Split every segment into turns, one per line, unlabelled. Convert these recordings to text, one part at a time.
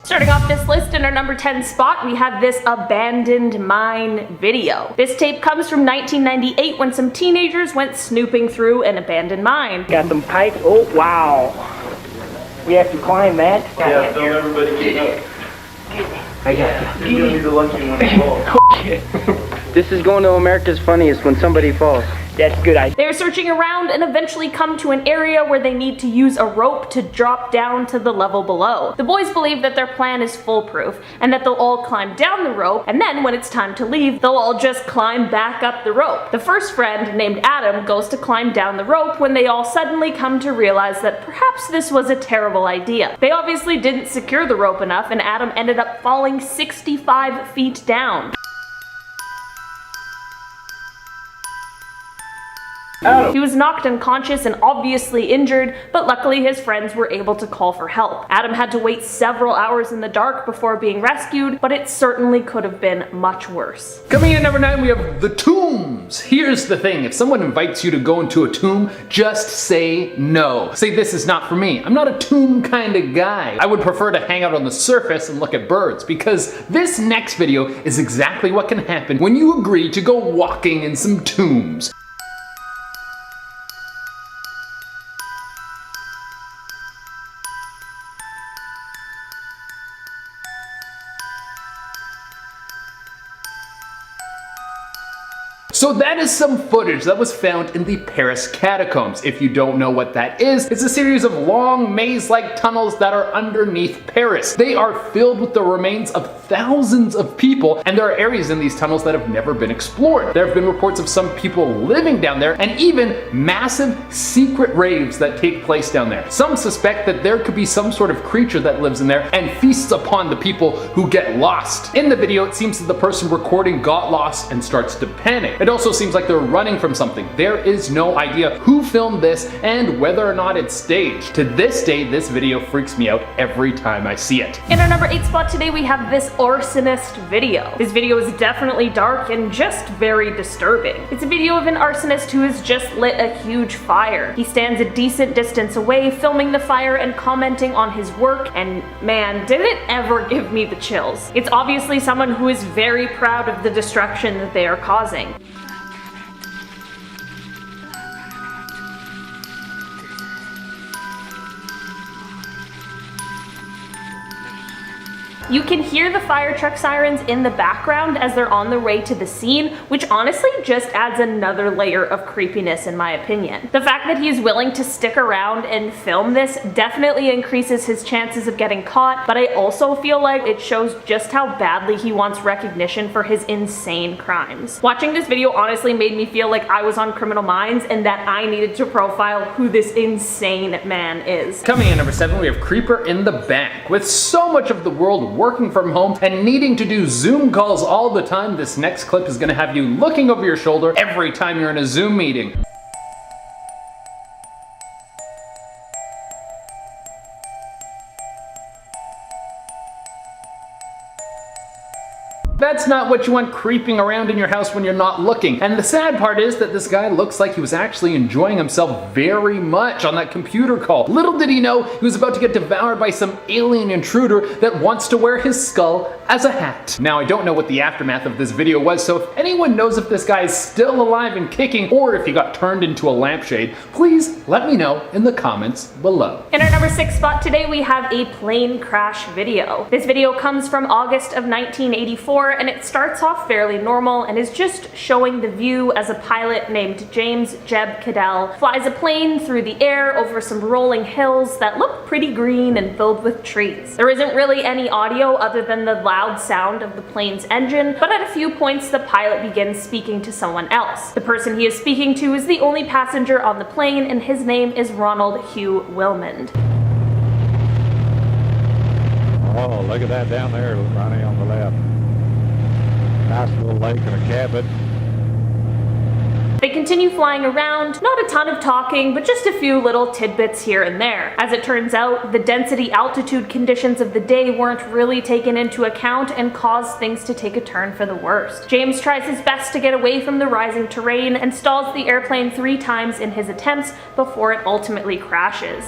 Starting off this list in our number 10 spot, we have this abandoned mine video. This tape comes from 1998 when some teenagers went snooping through an abandoned mine.
Got some pipe. Oh, wow. We have to climb that.
Yeah, don't everybody get up.
I got
You're gonna be the lucky one to fall.
This is going to America's Funniest when somebody falls. That's a good idea.
They're searching around and eventually come to an area where they need to use a rope to drop down to the level below. The boys believe that their plan is foolproof and that they'll all climb down the rope, and then when it's time to leave, they'll all just climb back up the rope. The first friend, named Adam, goes to climb down the rope when they all suddenly come to realize that perhaps this was a terrible idea. They obviously didn't secure the rope enough, and Adam ended up falling 65 feet down. He was knocked unconscious and obviously injured, but luckily his friends were able to call for help. Adam had to wait several hours in the dark before being rescued, but it certainly could have been much worse.
Coming in at number 9, we have the tombs. Here's the thing, if someone invites you to go into a tomb, just say no. Say, this is not for me. I'm not a tomb kind of guy. I would prefer to hang out on the surface and look at birds, because this next video is exactly what can happen when you agree to go walking in some tombs. So that is some footage that was found in the Paris catacombs. If you don't know what that is, it's a series of long maze-like tunnels that are underneath Paris. They are filled with the remains of thousands of people, and there are areas in these tunnels that have never been explored. There have been reports of some people living down there, and even massive secret raves that take place down there. Some suspect that there could be some sort of creature that lives in there and feasts upon the people who get lost. In the video, it seems that the person recording got lost and starts to panic. It also seems like they're running from something. There is no idea who filmed this and whether or not it's staged. To this day, this video freaks me out every time I see it.
In our number 8 spot today, we have this arsonist video. This video is definitely dark and just very disturbing. It's a video of an arsonist who has just lit a huge fire. He stands a decent distance away, filming the fire and commenting on his work, and man, did it ever give me the chills. It's obviously someone who is very proud of the destruction that they are causing. You can hear the fire truck sirens in the background as they're on their way to the scene, which honestly just adds another layer of creepiness in my opinion. The fact that he's willing to stick around and film this definitely increases his chances of getting caught, but I also feel like it shows just how badly he wants recognition for his insane crimes. Watching this video honestly made me feel like I was on Criminal Minds and that I needed to profile who this insane man is.
Coming in at number 7, we have Creeper in the Bank. With so much of the world working from home and needing to do Zoom calls all the time, this next clip is gonna have you looking over your shoulder every time you're in a Zoom meeting. That's not what you want creeping around in your house when you're not looking. And the sad part is that this guy looks like he was actually enjoying himself very much on that computer call. Little did he know he was about to get devoured by some alien intruder that wants to wear his skull as a hat. Now, I don't know what the aftermath of this video was, so if anyone knows if this guy is still alive and kicking or if he got turned into a lampshade, please let me know in the comments below.
In our number 6 spot today, we have a plane crash video. This video comes from August of 1984, and it starts off fairly normal and is just showing the view as a pilot named James Jeb Cadell flies a plane through the air over some rolling hills that look pretty green and filled with trees. There isn't really any audio other than the loud sound of the plane's engine, but at a few points the pilot begins speaking to someone else. The person he is speaking to is the only passenger on the plane, and his name is Ronald Hugh Wilmond.
Oh, look at that down there, Ronnie, on the left. Nice little lake and a cabin.
They continue flying around, not a ton of talking, but just a few little tidbits here and there. As it turns out, the density altitude conditions of the day weren't really taken into account and caused things to take a turn for the worst. James tries his best to get away from the rising terrain and stalls the airplane 3 times in his attempts before it ultimately crashes.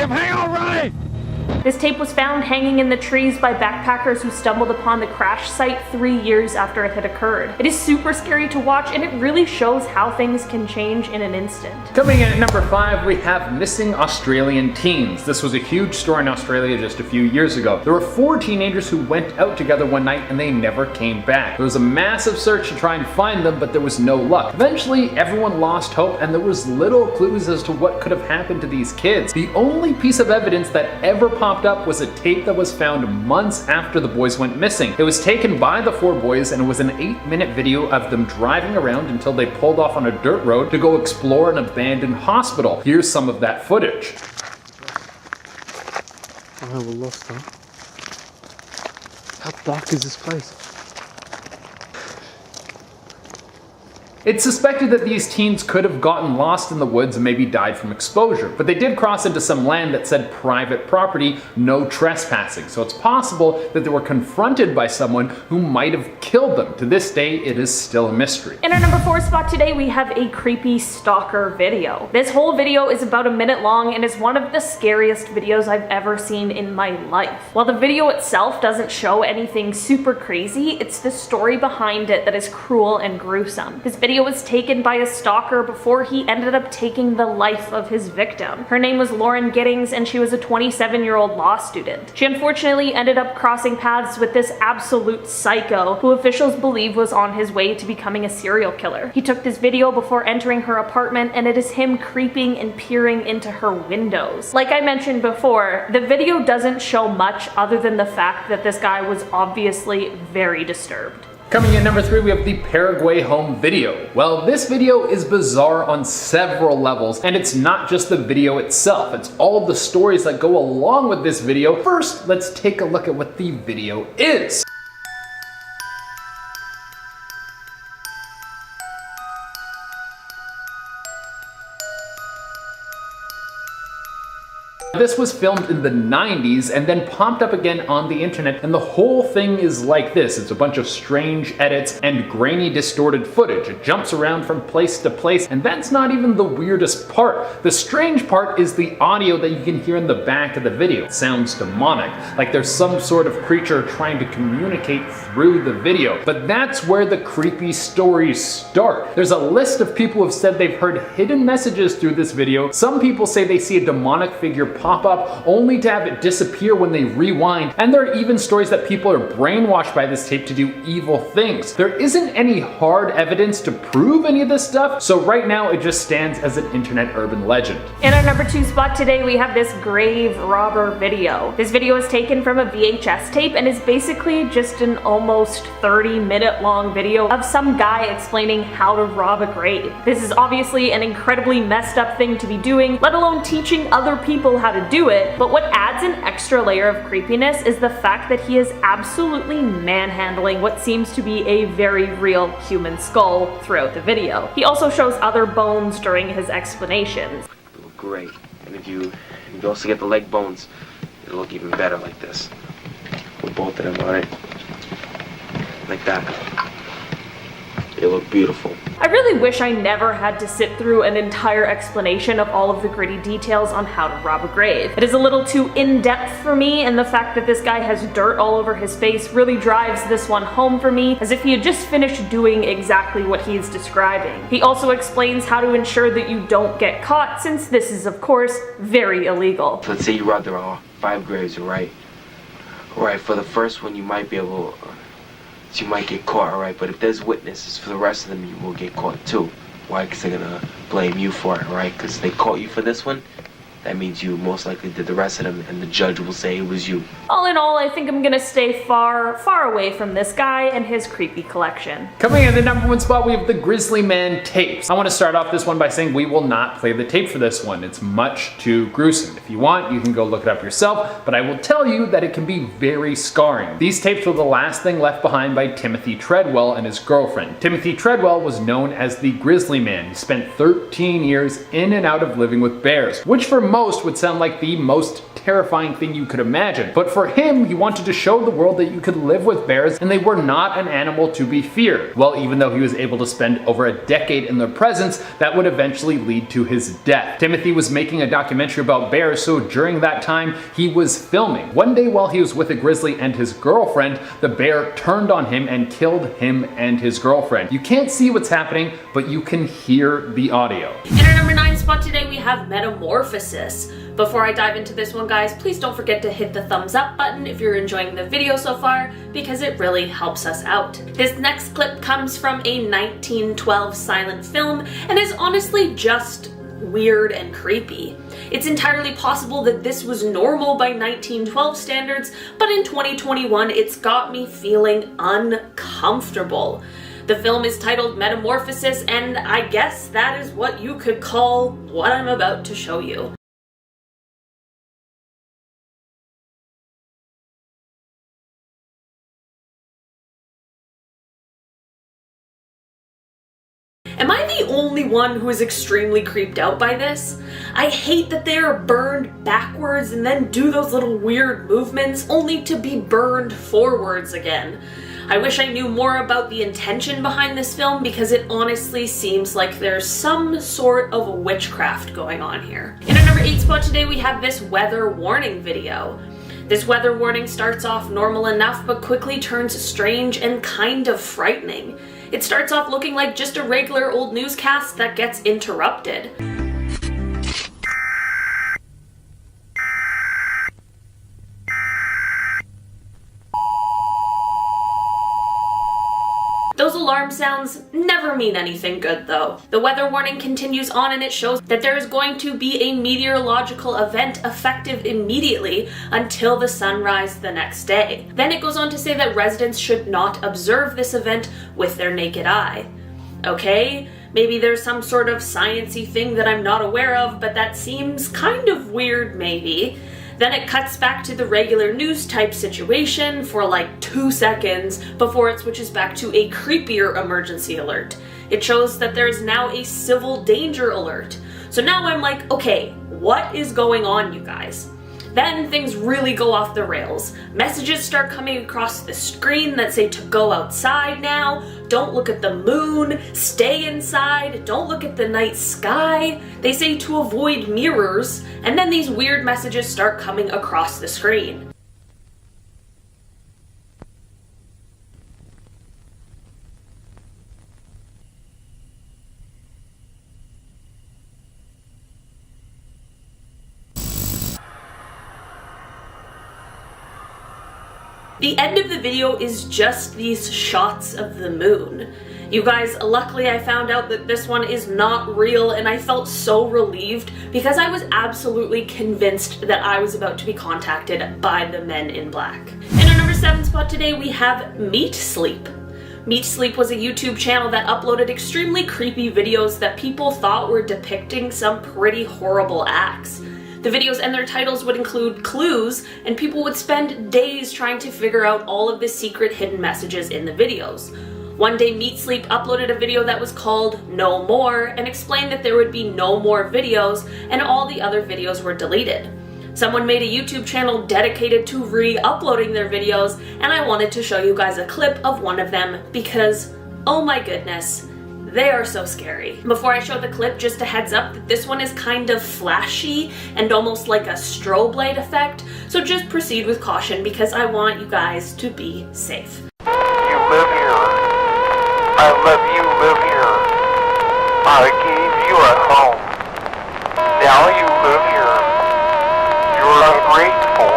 Jim, hang on, Ronnie!
This tape was found hanging in the trees by backpackers who stumbled upon the crash site 3 years after it had occurred. It is super scary to watch, and it really shows how things can change in an instant.
Coming in at number 5, we have missing Australian teens. This was a huge story in Australia just a few years ago. There were 4 teenagers who went out together one night and they never came back. There was a massive search to try and find them, but there was no luck. Eventually, everyone lost hope and there was little clues as to what could have happened to these kids. The only piece of evidence that ever popped up was a tape that was found months after the boys went missing. It was taken by the 4 boys and it was an 8-minute video of them driving around until they pulled off on a dirt road to go explore an abandoned hospital. Here's some of that footage.
I will lost her. How dark is this place?
It's suspected that these teens could have gotten lost in the woods and maybe died from exposure, but they did cross into some land that said private property, no trespassing, so it's possible that they were confronted by someone who might have killed them. To this day, it is still a mystery.
In our number 4 spot today, we have a creepy stalker video. This whole video is about a minute long and is one of the scariest videos I've ever seen in my life. While the video itself doesn't show anything super crazy, it's the story behind it that is cruel and gruesome. This video was taken by a stalker before he ended up taking the life of his victim. Her name was Lauren Giddings and she was a 27-year-old law student. She unfortunately ended up crossing paths with this absolute psycho who officials believe was on his way to becoming a serial killer. He took this video before entering her apartment and it is him creeping and peering into her windows. Like I mentioned before, the video doesn't show much other than the fact that this guy was obviously very disturbed.
Coming in number 3, we have the Paraguay home video. Well, this video is bizarre on several levels, and it's not just the video itself, it's all the stories that go along with this video. First, let's take a look at what the video is. This was filmed in the 90s and then popped up again on the internet, and the whole thing is like this. It's a bunch of strange edits and grainy, distorted footage. It jumps around from place to place, and that's not even the weirdest part. The strange part is the audio that you can hear in the back of the video. It sounds demonic, like there's some sort of creature trying to communicate through the video. But that's where the creepy stories start. There's a list of people who have said they've heard hidden messages through this video. Some people say they see a demonic figure pop up only to have it disappear when they rewind, and there are even stories that people are brainwashed by this tape to do evil things. There isn't any hard evidence to prove any of this stuff, so right now it just stands as an internet urban legend.
In our number 2 spot today, we have this grave robber video. This video is taken from a VHS tape and is basically just an almost 30-minute long video of some guy explaining how to rob a grave. This is obviously an incredibly messed up thing to be doing, let alone teaching other people how to do it, but what adds an extra layer of creepiness is the fact that he is absolutely manhandling what seems to be a very real human skull throughout the video. He also shows other bones during his explanations.
They look great, and if you also get the leg bones, it'll look even better like this. With both of them on it, like that. They look beautiful.
I really wish I never had to sit through an entire explanation of all of the gritty details on how to rob a grave. It is a little too in-depth for me, and the fact that this guy has dirt all over his face really drives this one home for me, as if he had just finished doing exactly what he is describing. He also explains how to ensure that you don't get caught, since this is of course very illegal.
Let's say you robbed there are 5 graves, alright? Alright, for the first one you might be able you might get caught, alright? But if there's witnesses for the rest of them, you will get caught too. Why? Because they're gonna blame you for it, alright? Because they caught you for this one, that means you most likely did the rest of them, and the judge will say it was you.
All in all, I think I'm gonna stay far, far away from this guy and his creepy collection.
Coming in at the number 1 spot, we have the Grizzly Man tapes. I want to start off this one by saying we will not play the tape for this one. It's much too gruesome. If you want, you can go look it up yourself, but I will tell you that it can be very scarring. These tapes were the last thing left behind by Timothy Treadwell and his girlfriend. Timothy Treadwell was known as the Grizzly Man. He spent 13 years in and out of living with bears, which for most would sound like the most terrifying thing you could imagine. But for him, he wanted to show the world that you could live with bears and they were not an animal to be feared. Well, even though he was able to spend over a decade in their presence, that would eventually lead to his death. Timothy was making a documentary about bears, so during that time, he was filming. One day while he was with a grizzly and his girlfriend, the bear turned on him and killed him and his girlfriend. You can't see what's happening, but you can hear the audio.
In our number 9 spot today, we have Metamorphosis. Before I dive into this one, guys, please don't forget to hit the thumbs up button if you're enjoying the video so far, because it really helps us out. This next clip comes from a 1912 silent film and is honestly just weird and creepy. It's entirely possible that this was normal by 1912 standards, but in 2021 it's got me feeling uncomfortable. The film is titled Metamorphosis, and I guess that is what you could call what I'm about to show you. Am I the only one who is extremely creeped out by this? I hate that they are burned backwards and then do those little weird movements only to be burned forwards again. I wish I knew more about the intention behind this film, because it honestly seems like there's some sort of witchcraft going on here. In our number 8 spot today, we have this weather warning video. This weather warning starts off normal enough, but quickly turns strange and kind of frightening. It starts off looking like just a regular old newscast that gets interrupted. Those alarm sounds never mean anything good though. The weather warning continues on and it shows that there is going to be a meteorological event effective immediately until the sunrise the next day. Then it goes on to say that residents should not observe this event with their naked eye. Okay, maybe there's some sort of sciencey thing that I'm not aware of, but that seems kind of weird maybe. Then it cuts back to the regular news type situation for like 2 seconds before it switches back to a creepier emergency alert. It shows that there is now a civil danger alert. So now I'm like, okay, what is going on, you guys? Then things really go off the rails. Messages start coming across the screen that say to go outside now, don't look at the moon, stay inside, don't look at the night sky. They say to avoid mirrors, and then these weird messages start coming across the screen. The end of the video is just these shots of the moon. You guys, luckily I found out that this one is not real, and I felt so relieved because I was absolutely convinced that I was about to be contacted by the men in black. In our number 7 spot today, we have Meatsleep. Meatsleep was a YouTube channel that uploaded extremely creepy videos that people thought were depicting some pretty horrible acts. The videos and their titles would include clues, and people would spend days trying to figure out all of the secret hidden messages in the videos. One day Meatsleep uploaded a video that was called No More and explained that there would be no more videos and all the other videos were deleted. Someone made a YouTube channel dedicated to re-uploading their videos, and I wanted to show you guys a clip of one of them because, oh my goodness, they are so scary. Before I show the clip, just a heads up that this one is kind of flashy and almost like a strobe light effect, so just proceed with caution because I want you guys to be safe.
You live here. I love you live here. I gave you a home. Now you live here. You're ungrateful.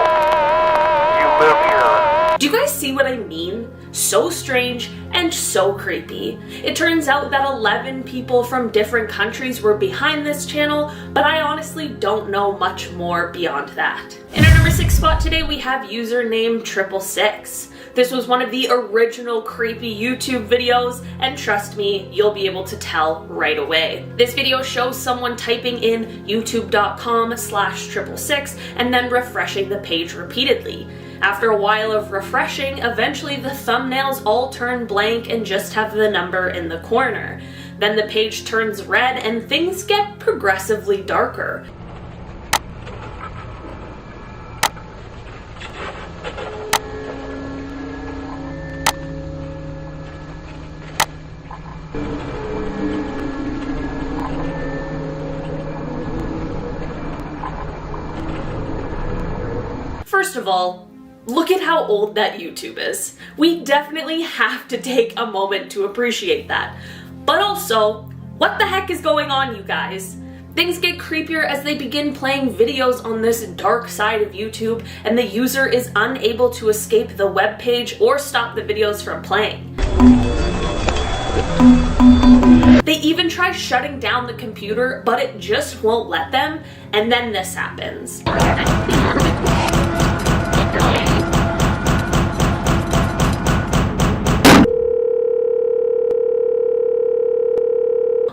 You live here.
Do you guys see what I mean? So strange and so creepy. It turns out that 11 people from different countries were behind this channel, but I honestly don't know much more beyond that. In our number 6 spot today, we have username 666. This was one of the original creepy YouTube videos, and trust me, you'll be able to tell right away. This video shows someone typing in youtube.com/666 and then refreshing the page repeatedly. After a while of refreshing, eventually the thumbnails all turn blank and just have the number in the corner. Then the page turns red and things get progressively darker. First of all, look at how old that YouTube is. We definitely have to take a moment to appreciate that. But also, what the heck is going on, you guys? Things get creepier as they begin playing videos on this dark side of YouTube, and the user is unable to escape the web page or stop the videos from playing. They even try shutting down the computer, but it just won't let them, and then this happens.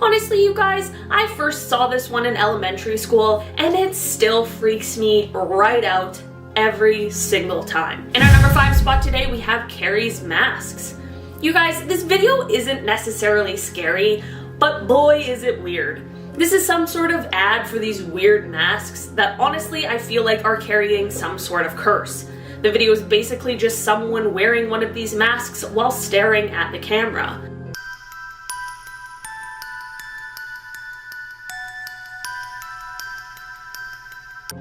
Honestly, you guys, I first saw this one in elementary school, and it still freaks me right out every single time. In our number 5 spot today, we have Carrie's masks. You guys, this video isn't necessarily scary, but boy is it weird. This is some sort of ad for these weird masks that honestly I feel like are carrying some sort of curse. The video is basically just someone wearing one of these masks while staring at the camera.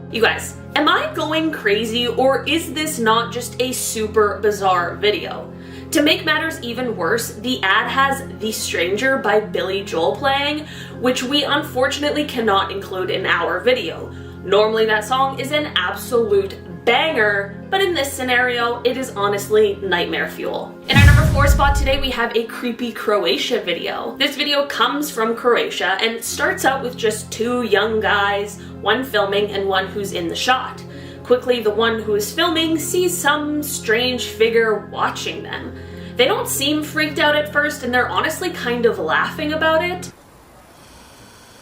You guys, am I going crazy, or is this not just a super bizarre video? To make matters even worse, the ad has The Stranger by Billy Joel playing, which we unfortunately cannot include in our video. Normally that song is an absolute banger, but in this scenario, it is honestly nightmare fuel. In our number 4 spot today, we have a creepy Croatia video. This video comes from Croatia and starts out with just 2 young guys, one filming and one who's in the shot. Quickly, the one who is filming sees some strange figure watching them. They don't seem freaked out at first, and they're honestly kind of laughing about it.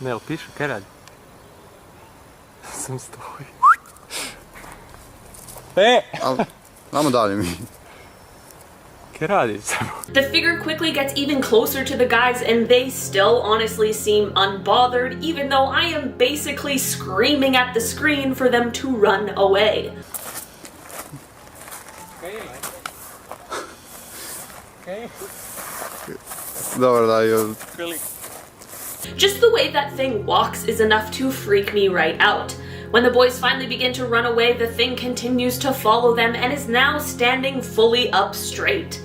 Ne, jel pišu, kaj radi? Sam stoji.
Vamo dalje mi.
Kaj radi samo?
The figure quickly gets even closer to the guys, and they still honestly seem unbothered, even though I am basically screaming at the screen for them to run away.
Dobro daju.
Just the way that thing walks is enough to freak me right out. When the boys finally begin to run away, the thing continues to follow them and is now standing fully up straight.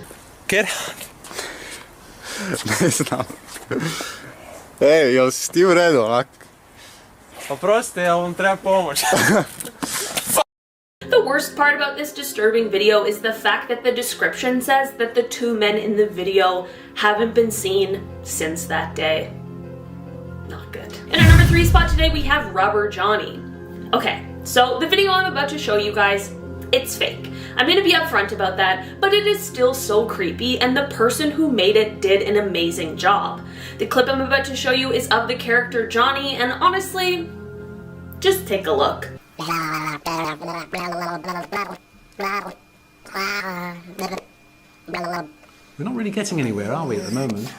Kaj
Ne znam. Ej, jel si ti u redu onak?
Oprostite, jel vam treba pomoć?
The worst part about this disturbing video is the fact that the description says that the 2 men in the video haven't been seen since that day. Not good. In our number 3 spot today, we have Rubber Johnny. Okay, so the video I'm about to show you guys, it's fake. I'm gonna be upfront about that, but it is still so creepy, and the person who made it did an amazing job. The clip I'm about to show you is of the character Johnny, and honestly, just take a look.
We're not really getting anywhere, are we, at the moment?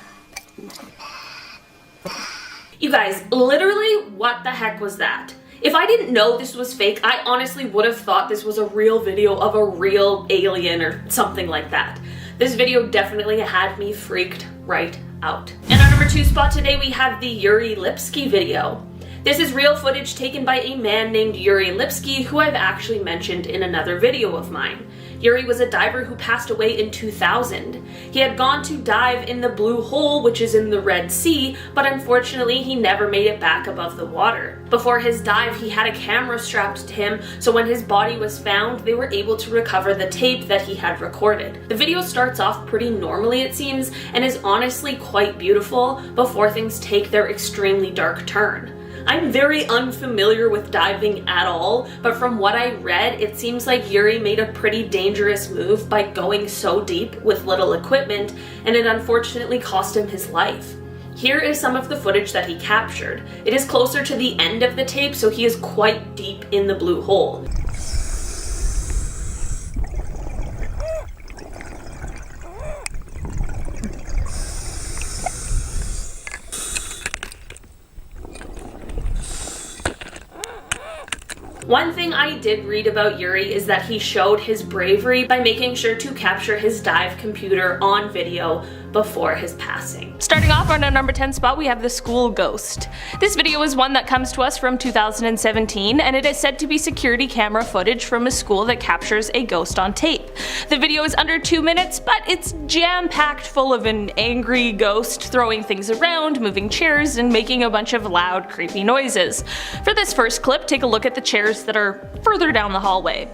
You guys, literally, what the heck was that? If I didn't know this was fake, I honestly would have thought this was a real video of a real alien or something like that. This video definitely had me freaked right out. In our number 2 spot today, we have the Yuri Lipsky video. This is real footage taken by a man named Yuri Lipsky, who I've actually mentioned in another video of mine. Yuri was a diver who passed away in 2000. He had gone to dive in the Blue Hole, which is in the Red Sea, but unfortunately he never made it back above the water. Before his dive, he had a camera strapped to him, so when his body was found, they were able to recover the tape that he had recorded. The video starts off pretty normally, it seems, and is honestly quite beautiful before things take their extremely dark turn. I'm very unfamiliar with diving at all, but from what I read, it seems like Yuri made a pretty dangerous move by going so deep with little equipment, and it unfortunately cost him his life. Here is some of the footage that he captured. It is closer to the end of the tape, so he is quite deep in the Blue Hole. One thing I did read about Yuri is that he showed his bravery by making sure to capture his dive computer on video before his passing. Starting off on our number 10 spot, we have the school ghost. This video is one that comes to us from 2017, and it is said to be security camera footage from a school that captures a ghost on tape. The video is under 2 minutes, but it's jam-packed full of an angry ghost throwing things around, moving chairs, and making a bunch of loud, creepy noises. For this first clip, take a look at the chairs that are further down the hallway.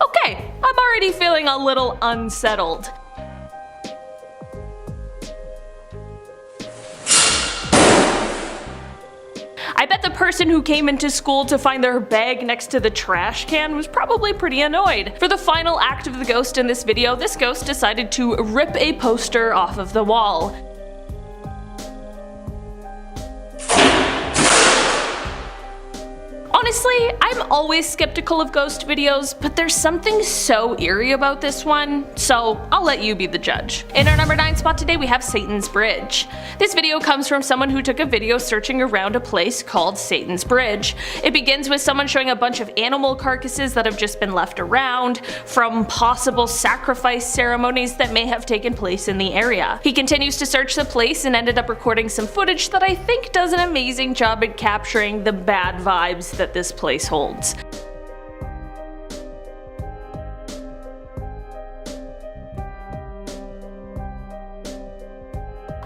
Okay, I'm already feeling a little unsettled. I bet the person who came into school to find their bag next to the trash can was probably pretty annoyed. For the final act of the ghost in this video, this ghost decided to rip a poster off of the wall. Honestly, I'm always skeptical of ghost videos, but there's something so eerie about this one, so I'll let you be the judge. In our number 9 spot today, we have Satan's Bridge. This video comes from someone who took a video searching around a place called Satan's Bridge. It begins with someone showing a bunch of animal carcasses that have just been left around, from possible sacrifice ceremonies that may have taken place in the area. He continues to search the place and ended up recording some footage that I think does an amazing job at capturing the bad vibes that this place holds.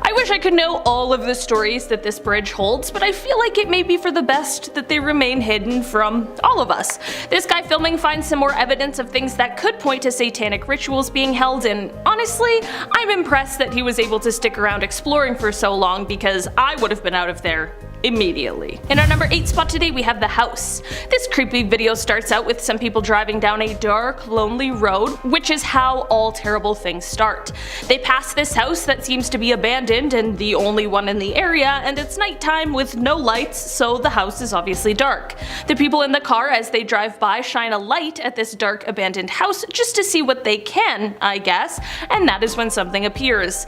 I wish I could know all of the stories that this bridge holds, but I feel like it may be for the best that they remain hidden from all of us. This guy filming finds some more evidence of things that could point to satanic rituals being held, and honestly, I'm impressed that he was able to stick around exploring for so long, because I would have been out of there immediately. In our number 8 spot today, we have the house. This creepy video starts out with some people driving down a dark, lonely road, which is how all terrible things start. They pass this house that seems to be abandoned and the only one in the area, and it's nighttime with no lights, so the house is obviously dark. The people in the car as they drive by shine a light at this dark abandoned house just to see what they can, I guess, and that is when something appears.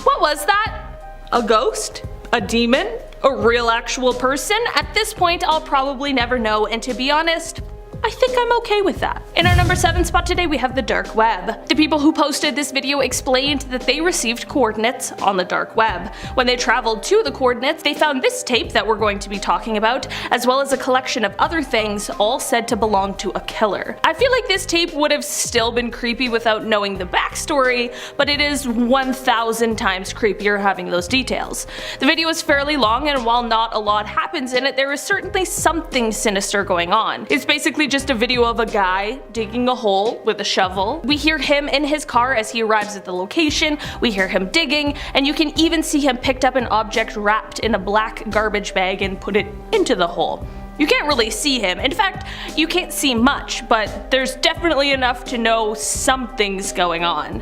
What was that? A ghost? A demon? A real actual person? At this point, I'll probably never know, and to be honest, I think I'm okay with that. In our number 7 spot today, we have the dark web. The people who posted this video explained that they received coordinates on the dark web. When they traveled to the coordinates, they found this tape that we're going to be talking about, as well as a collection of other things, all said to belong to a killer. I feel like this tape would have still been creepy without knowing the backstory, but it is 1,000 times creepier having those details. The video is fairly long, and while not a lot happens in it, there is certainly something sinister going on. It's basically just a video of a guy digging a hole with a shovel. We hear him in his car as he arrives at the location, we hear him digging, and you can even see him picked up an object wrapped in a black garbage bag and put it into the hole. You can't really see him. In fact, you can't see much, but there's definitely enough to know something's going on.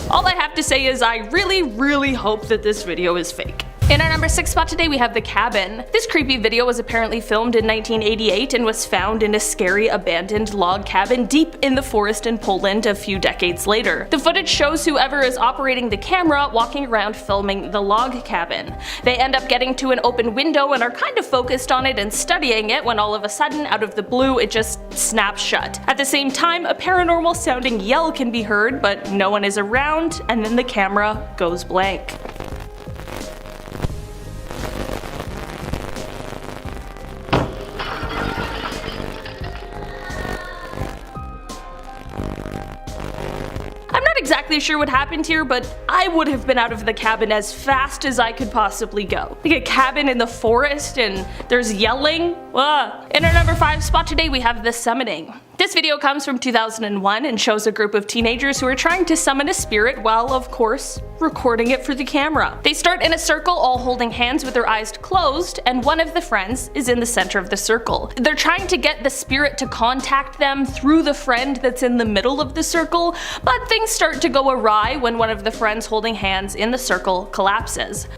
All I have to say is I really hope that this video is fake. In our number 6 spot today, we have the cabin. This creepy video was apparently filmed in 1988 and was found in a scary abandoned log cabin deep in the forest in Poland a few decades later. The footage shows whoever is operating the camera walking around filming the log cabin. They end up getting to an open window and are kind of focused on it and studying it when all of a sudden, out of the blue, it just snaps shut. At the same time, a paranormal sounding yell can be heard, but no one is around, and then the camera goes blank. Exactly sure what happened here, but I would have been out of the cabin as fast as I could possibly go. Like a cabin in the forest and there's yelling. Ugh. In our number 5 spot today, we have The Summoning. This video comes from 2001 and shows a group of teenagers who are trying to summon a spirit while, of course, recording it for the camera. They start in a circle all holding hands with their eyes closed, and one of the friends is in the center of the circle. They're trying to get the spirit to contact them through the friend that's in the middle of the circle, but things start to go awry when one of the friends holding hands in the circle collapses.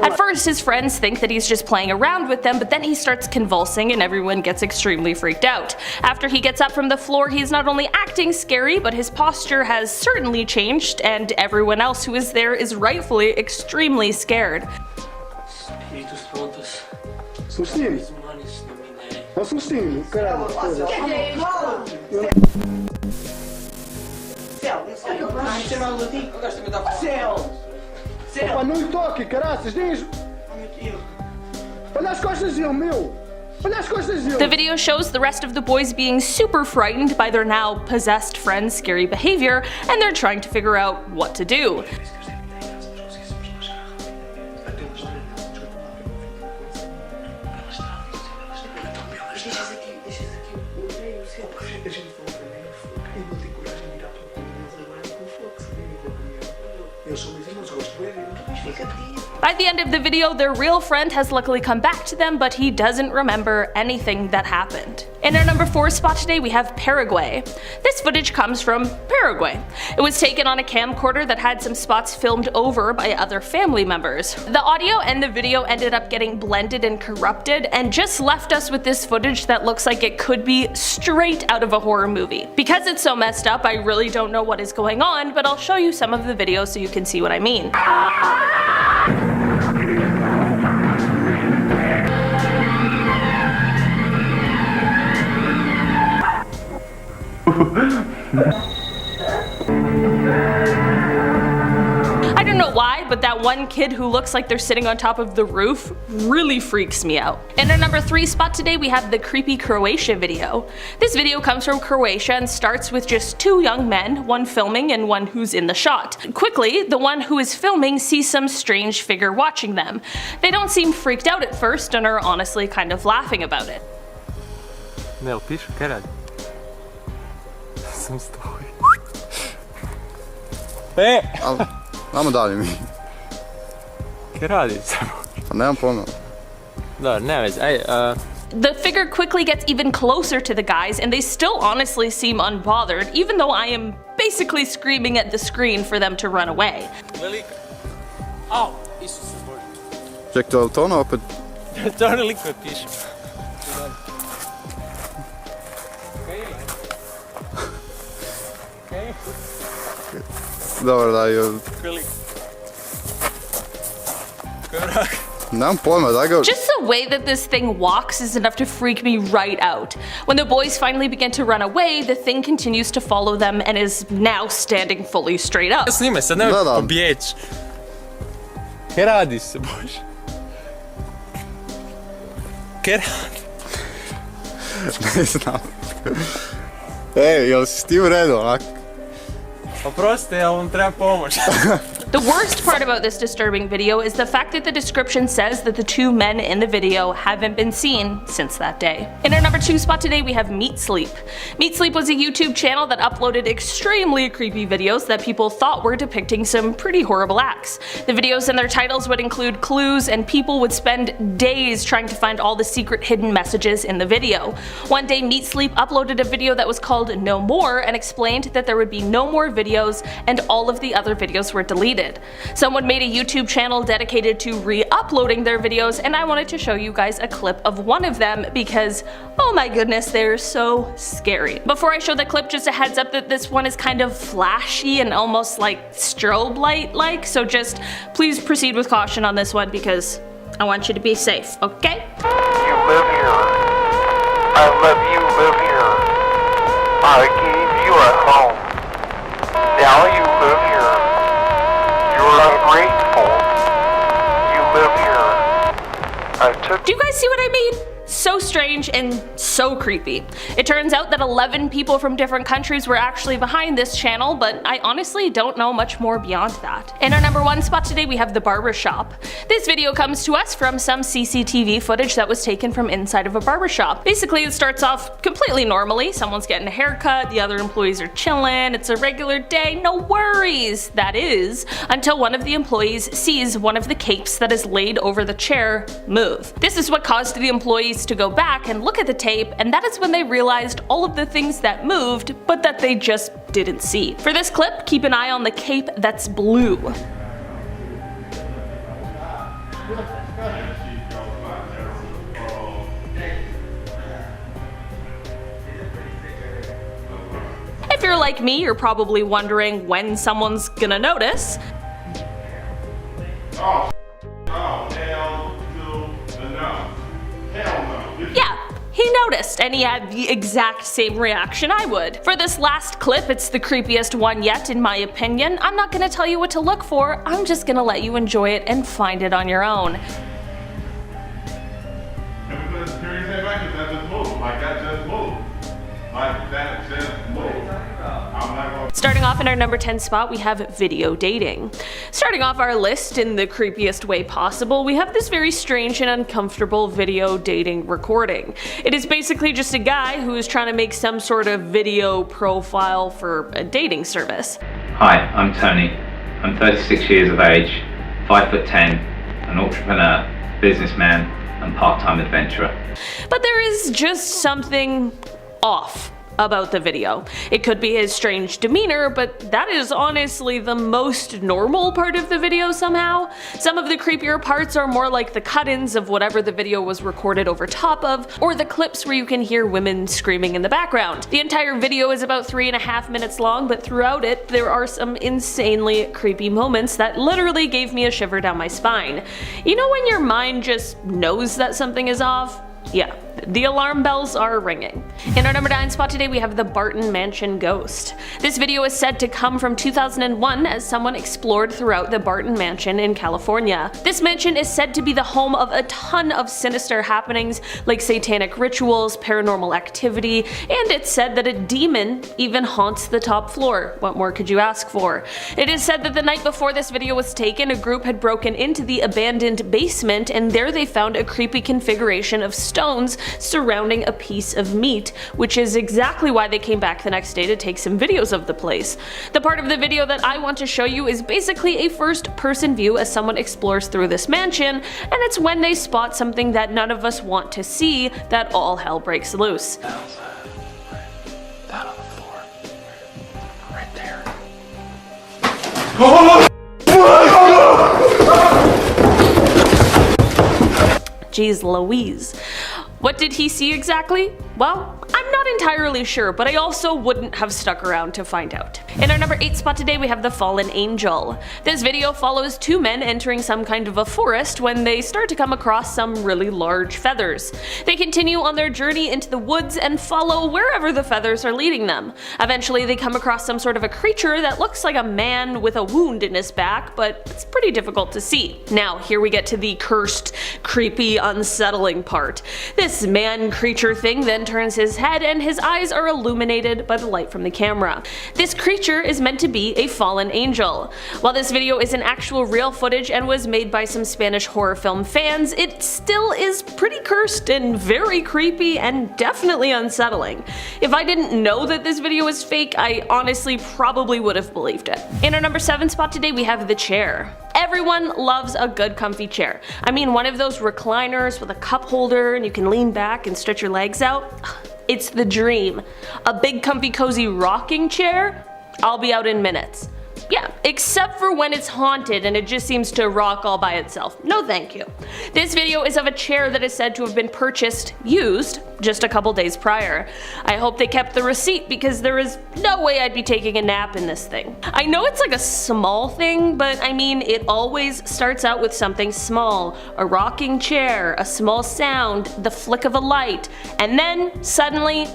At first, his friends think that he's just playing around with them, but then he starts convulsing and everyone gets extremely freaked out. After he gets up from the floor, he's not only acting scary, but his posture has certainly changed, and everyone else who is there is rightfully extremely scared. The video shows the rest of the boys being super frightened by their now possessed friend's scary behavior, and they're trying to figure out what to do. By the end of the video, their real friend has luckily come back to them, but he doesn't remember anything that happened. In our number 4 spot today, we have Paraguay. This footage comes from Paraguay. It was taken on a camcorder that had some spots filmed over by other family members. The audio and the video ended up getting blended and corrupted, and just left us with this footage that looks like it could be straight out of a horror movie. Because it's so messed up, I really don't know what is going on, but I'll show you some of the video so you can see what I mean. I don't know why, but that one kid who looks like they're sitting on top of the roof really freaks me out. In our number 3 spot today, we have the creepy Croatia video. This video comes from Croatia and starts with just 2 young men, one filming and one who's in the shot. Quickly, the one who is filming sees some strange figure watching them. They don't seem freaked out at first and are honestly kind of laughing about it.
Ne, pišu, kaj radi? Sam stoji.
Ajmo dalje mi.
Kaj radi samo?
Pa nemam pojma.
Dobro, ne vezi, aj,
The figure quickly gets even closer to the guys, and they still honestly seem unbothered, even though I am basically screaming at the screen for them to run away.
velika. Au, Isuse Bože.
Ček, to je li to ono opet?
To je veliko je pišu.
Dobar, daj.
Koliko? Korak.
Nemam pojma, daj ga.
Just the way that this thing walks is enough to freak me right out. When the boys finally begin to run away, the thing continues to follow them and is now standing fully straight up.
Snimaj, sad nemoj pobjeći. Kaj radi se, Bože? Kaj radi?
Ne znam. Ej, jel si ti u redu, onak?
Oprosti, ali vam treba pomoć.
The worst part about this disturbing video is the fact that the description says that the 2 men in the video haven't been seen since that day. In our number 2 spot today, we have Meatsleep. Meatsleep was a YouTube channel that uploaded extremely creepy videos that people thought were depicting some pretty horrible acts. The videos and their titles would include clues, and people would spend days trying to find all the secret hidden messages in the video. One day, Meatsleep uploaded a video that was called No More and explained that there would be no more videos and all of the other videos were deleted. Someone made a YouTube channel dedicated to re-uploading their videos, and I wanted to show you guys a clip of one of them because, oh my goodness, they're so scary. Before I show the clip, just a heads up that this one is kind of flashy and almost like strobe light-like, so just please proceed with caution on this one because I want you to be safe, okay?
You live here. I let you live here. I gave you a home. Now you live here. You're ungrateful. You live here. I took.
Do you guys see what I mean? so strange and so creepy. It turns out that 11 people from different countries were actually behind this channel, but I honestly don't know much more beyond that. In our number 1 spot today we have the barbershop. This video comes to us from some CCTV footage that was taken from inside of a barbershop. Basically it starts off completely normally, someone's getting a haircut, the other employees are chilling, it's a regular day, no worries, that is, until one of the employees sees one of the capes that is laid over the chair move. This is what caused the employees to go back and look at the tape, and that is when they realized all of the things that moved, but that they just didn't see. For this clip, keep an eye on the cape that's blue. If you're like me, you're probably wondering when someone's gonna notice.
Oh, hell to the no. Hell no.
Yeah, he noticed, and he had the exact same reaction I would. For this last clip, it's the creepiest one yet in my opinion. I'm not gonna tell you what to look for, I'm just gonna let you enjoy it and find it on your own.
Can we put a security tape back? Because that just moved. Like that just moved. Like that just moved. I'm not gonna...
Starting off in our number 10 spot, we have video dating. Starting off our list in the creepiest way possible, we have this very strange and uncomfortable video dating recording. It is basically just a guy who is trying to make some sort of video profile for a dating service.
Hi, I'm Tony. I'm 36 years of age, 5'10", an entrepreneur, businessman, and part-time adventurer.
But there is just something off about the video. It could be his strange demeanor, but that is honestly the most normal part of the video somehow. Some of the creepier parts are more like the cut-ins of whatever the video was recorded over top of, or the clips where you can hear women screaming in the background. The entire video is about 3.5 minutes long, but throughout it there are some insanely creepy moments that literally gave me a shiver down my spine. You know when your mind just knows that something is off? Yeah, the alarm bells are ringing. In our number 9 spot today we have the Barton Mansion Ghost. This video is said to come from 2001 as someone explored throughout the Barton Mansion in California. This mansion is said to be the home of a ton of sinister happenings like satanic rituals, paranormal activity, and it's said that a demon even haunts the top floor. What more could you ask for? It is said that the night before this video was taken, a group had broken into the abandoned basement and there they found a creepy configuration of stones surrounding a piece of meat, which is exactly why they came back the next day to take some videos of the place. The part of the video that I want to show you is basically a first-person view as someone explores through this mansion, and it's when they spot something that none of us want to see that all hell breaks loose.
Down on the floor. Right there.
Jeez Louise. What did he see exactly? Well, I'm not entirely sure, but I also wouldn't have stuck around to find out. In our number 8 spot today we have the Fallen Angel. This video follows 2 men entering some kind of a forest when they start to come across some really large feathers. They continue on their journey into the woods and follow wherever the feathers are leading them. Eventually they come across some sort of a creature that looks like a man with a wound in his back, but it's pretty difficult to see. Now here we get to the cursed, creepy, unsettling part. This man creature thing then turns his head and his eyes are illuminated by the light from the camera. This creature is meant to be a fallen angel. While this video is an actual real footage and was made by some Spanish horror film fans, it still is pretty cursed and very creepy and definitely unsettling. If I didn't know that this video was fake, I honestly probably would have believed it. In our number 7 spot today we have the chair. Everyone loves a good comfy chair. I mean, one of those recliners with a cup holder and you can lean back and stretch your legs out. It's the dream. A big comfy cozy rocking chair? I'll be out in minutes. Yeah, except for when it's haunted and it just seems to rock all by itself. No thank you. This video is of a chair that is said to have been purchased, used, just a couple days prior. I hope they kept the receipt because there is no way I'd be taking a nap in this thing. I know it's like a small thing, but I mean it always starts out with something small. A rocking chair, a small sound, the flick of a light, and then suddenly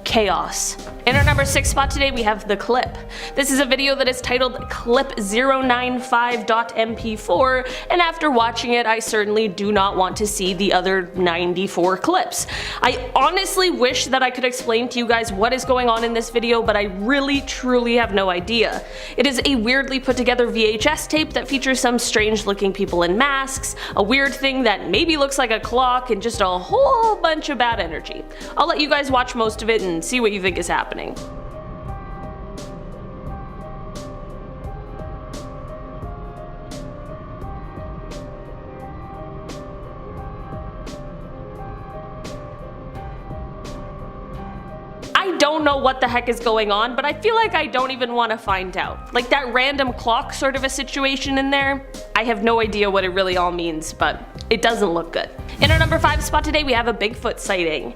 chaos. In our number 6 spot today we have The Clip. This is a video that is titled clip095.mp4, and after watching it I certainly do not want to see the other 94 clips. I honestly wish that I could explain to you guys what is going on in this video, but I really truly have no idea. It is a weirdly put together VHS tape that features some strange looking people in masks, a weird thing that maybe looks like a clock, and just a whole bunch of bad energy. I'll let you guys watch most of it and see what you think is happening. I don't know what the heck is going on, but I feel like I don't even want to find out. Like that random clock sort of a situation in there, I have no idea what it really all means, but it doesn't look good. In our number 5 spot today we have a Bigfoot sighting.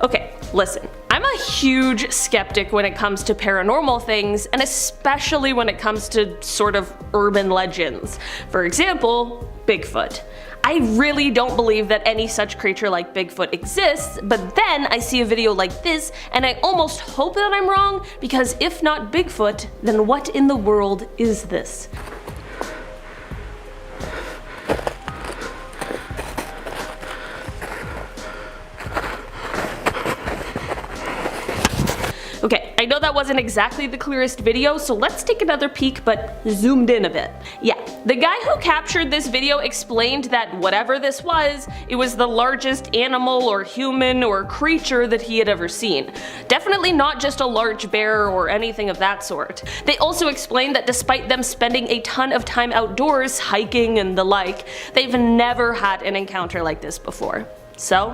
Okay, listen, I'm a huge skeptic when it comes to paranormal things, and especially when it comes to sort of urban legends. For example, Bigfoot. I really don't believe that any such creature like Bigfoot exists, but then I see a video like this and I almost hope that I'm wrong, because if not Bigfoot, then what in the world is this? Okay, I know that wasn't exactly the clearest video, so let's take another peek, but zoomed in a bit. Yeah, the guy who captured this video explained that whatever this was, it was the largest animal or human or creature that he had ever seen. Definitely not just a large bear or anything of that sort. They also explained that despite them spending a ton of time outdoors, hiking and the like, they've never had an encounter like this before. So,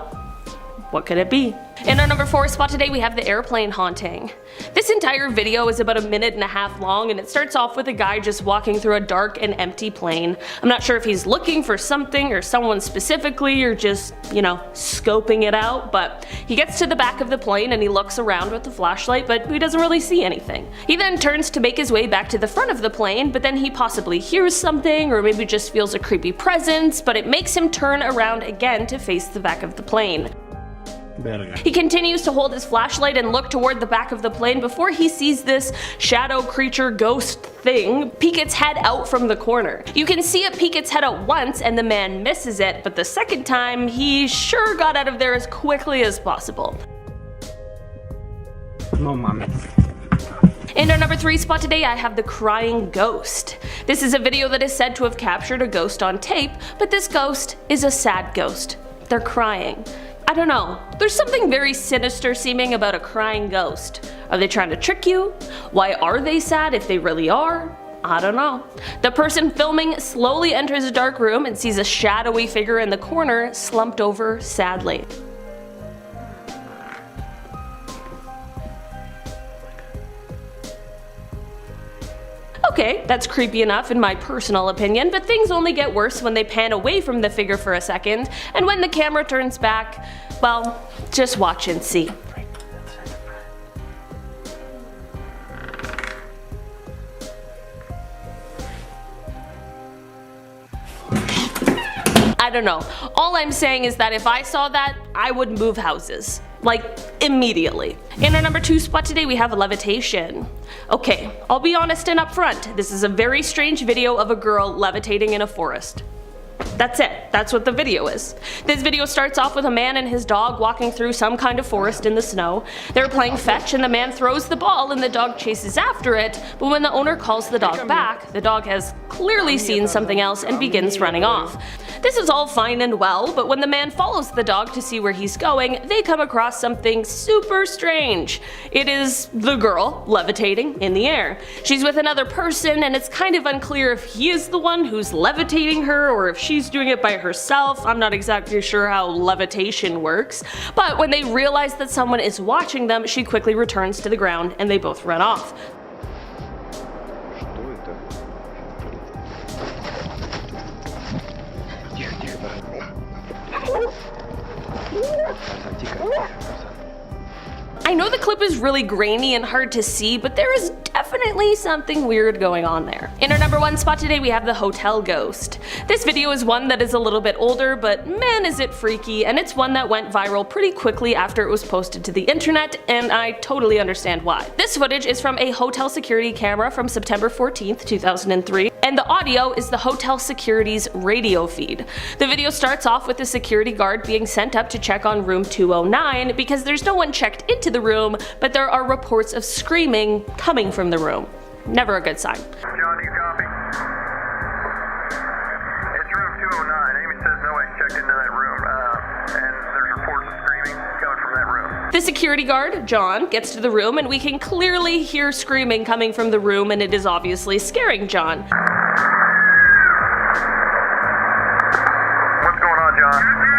what could it be? In our number 4 spot today we have the airplane haunting. This entire video is about 1.5 minutes long, and it starts off with a guy just walking through a dark and empty plane. I'm not sure if he's looking for something or someone specifically, or just, you know, scoping it out, but he gets to the back of the plane and he looks around with the flashlight, but he doesn't really see anything. He then turns to make his way back to the front of the plane, but then he possibly hears something, or maybe just feels a creepy presence, but it makes him turn around again to face the back of the plane. He continues to hold his flashlight and look toward the back of the plane before he sees this shadow creature ghost thing peek its head out from the corner. You can see it peek its head out once and the man misses it, but the second time he sure got out of there as quickly as possible.
No mami.
In our number 3 spot today I have the crying ghost. This is a video that is said to have captured a ghost on tape, but this ghost is a sad ghost. They're crying. I don't know, there's something very sinister seeming about a crying ghost. Are they trying to trick you? Why are they sad if they really are? I don't know. The person filming slowly enters a dark room and sees a shadowy figure in the corner slumped over sadly. Okay, that's creepy enough in my personal opinion, but things only get worse when they pan away from the figure for a second, and when the camera turns back, well, just watch and see. I don't know. All I'm saying is that if I saw that, I would move houses. Like, immediately. In our number 2 spot today we have levitation. Okay, I'll be honest and upfront, this is a very strange video of a girl levitating in a forest. That's it. That's what the video is. This video starts off with a man and his dog walking through some kind of forest in the snow. They're playing fetch and the man throws the ball and the dog chases after it, but when the owner calls the dog back, the dog has clearly seen something else and begins running off. This is all fine and well, but when the man follows the dog to see where he's going, they come across something super strange. It is the girl levitating in the air. She's with another person and it's kind of unclear if he is the one who's levitating her or if she's doing it by herself. I'm not exactly sure how levitation works, but when they realize that someone is watching them, she quickly returns to the ground and they both run off. I know the clip is really grainy and hard to see, but there is definitely definitely something weird going on there. In our number 1 spot today we have the Hotel Ghost. This video is one that is a little bit older, but man is it freaky, and it's one that went viral pretty quickly after it was posted to the internet, and I totally understand why. This footage is from a hotel security camera from September 14th, 2003, and the audio is the hotel security's radio feed. The video starts off with the security guard being sent up to check on room 209 because there's no one checked into the room, but there are reports of screaming coming from the room. Never a good sign.
John, do you copy? It's room 209. Amy says nobody's checked into that room, and there's reports of screaming coming from that room.
The security guard, John, gets to the room and we can clearly hear screaming coming from the room, and it is obviously scaring John.
What's going on, John?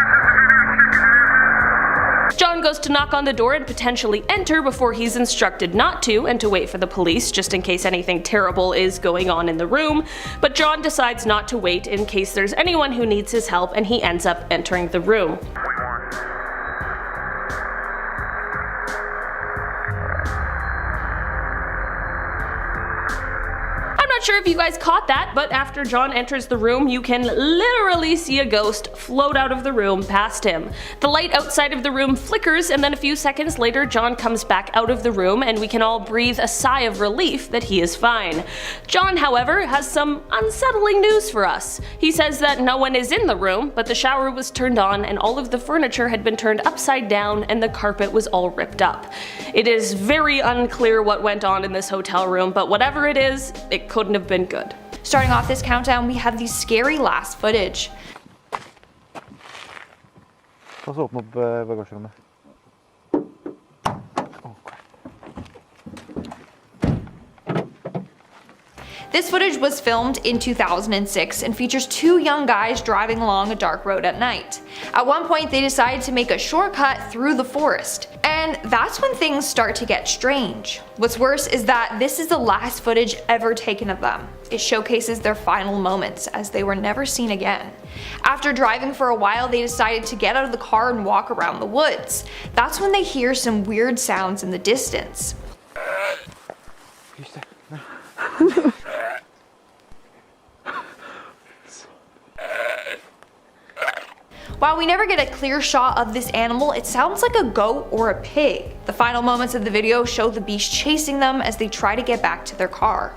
John goes to knock on the door and potentially enter before he's instructed not to, and to wait for the police just in case anything terrible is going on in the room, but John decides not to wait in case there's anyone who needs his help, and he ends up entering the room. I'm not sure if you guys caught that, but after John enters the room, you can literally see a ghost float out of the room past him. The light outside of the room flickers, and then a few seconds later, John comes back out of the room, and we can all breathe a sigh of relief that he is fine. John, however, has some unsettling news for us. He says that no one is in the room, but the shower was turned on, and all of the furniture had been turned upside down, and the carpet was all ripped up. It is very unclear what went on in this hotel room, but whatever it is, it couldn't have been good.
Starting off this countdown, we have the scary last footage.
Ta så åpne opp bagasjerommet.
This footage was filmed in 2006 and features 2 young guys driving along a dark road at night. At one point they decided to make a shortcut through the forest, and that's when things start to get strange. What's worse is that this is the last footage ever taken of them. It showcases their final moments, as they were never seen again. After driving for a while, they decided to get out of the car and walk around the woods. That's when they hear some weird sounds in the distance. While we never get a clear shot of this animal, it sounds like a goat or a pig. The final moments of the video show the beast chasing them as they try to get back to their car.